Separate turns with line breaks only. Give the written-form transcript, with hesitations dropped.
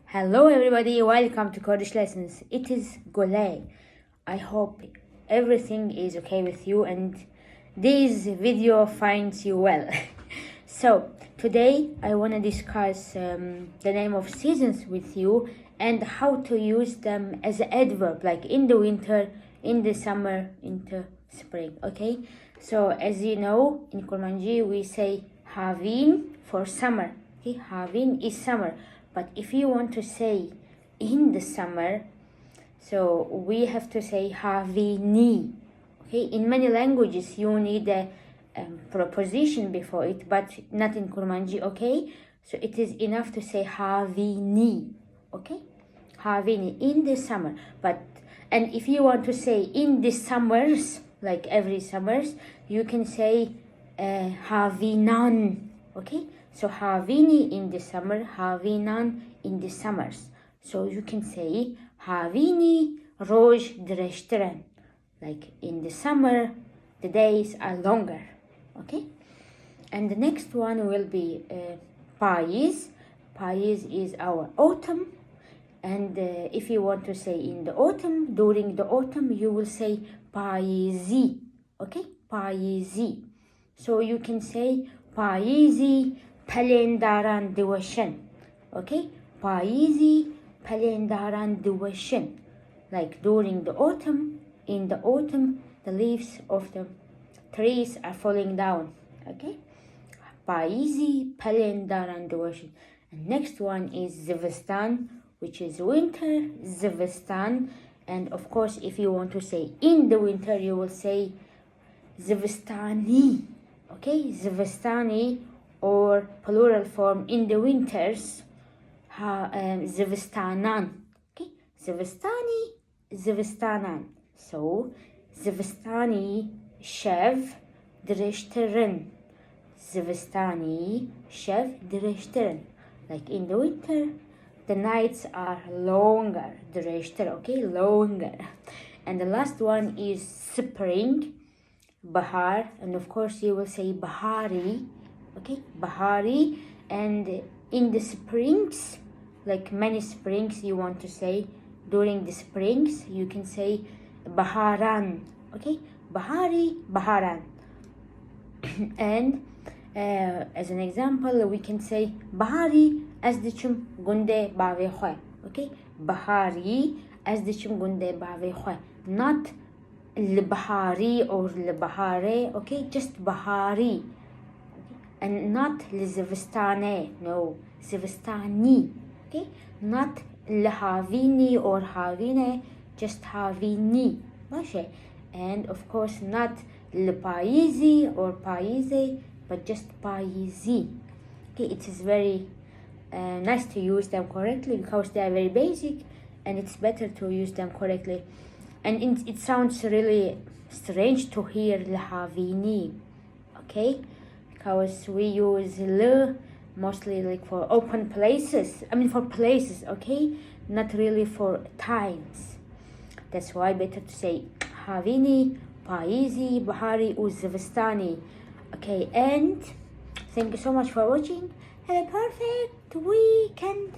Hello everybody, welcome to Kurdish lessons. It is Golay. I hope everything is okay with you and this video finds you well. So today I want to discuss the name of seasons with you and how to use them as an adverb, like in the winter, in the summer, into spring. Okay, so as you know, in Kurmanji we say Havîn for summer. Okay, Havîn is summer. But if you want to say in the summer, so we have to say Havînî. Okay, in many languages you need a preposition before it, but not in Kurmanji. Okay, so it is enough to say Havînî. Okay, Havînî in the summer. And if you want to say in the summers, like every summers, you can say Havînan. Okay. So Havînî in the summer, Havînan in the summers. So you can say Havînî roj direştiren. Like in the summer, the days are longer. Okay? And the next one will be payîz. Payîz is our autumn. And if you want to say in the autumn, during the autumn, you will say payîzî. Okay? Payîzî. So you can say payîzî پلنداران دوشن. Okay, payîzî pelendaran دوشن. Like during the autumn, in the autumn, the leaves of the trees are falling down. Okay, payîzî pelendaran دوشن. And next one is Zivistan, which is winter, Zivistan. And of course, if you want to say in the winter, you will say zivistanî. Okay, zivistanî, or plural form in the winters, zivistanan. Okay, zivistanî, zivistanan. So zivistanî şev direştirin. Zivistanî şev direştirin. Like in the winter, the nights are longer. Direştir, okay, longer. And the last one is spring, Bihar, and of course you will say biharî. Okay, biharî. And in the springs, like many springs you want to say, during the springs you can say biharan. Okay, biharî, biharan. And as an example, we can say biharî ez diçim gunde bavê xwe. Okay, biharî ez diçim gunde bavê xwe. Not l-biharî or l-biharê. Okay, just biharî. And not zivistanî, no, zivistanî. Okay, not Havînî or Havîne, just Havînî. Başe. And of course not payîzî or payîzê, but just payîzî. Okay, it is very nice to use them correctly because they are very basic, and it's better to use them correctly. And it sounds really strange to hear Havînî. Okay. Because we use l mostly like for open places. I mean for places, okay? Not really for times. That's why better to say Havînî, payîzî, biharî, zivistanî. Okay, and thank you so much for watching. Have a perfect weekend.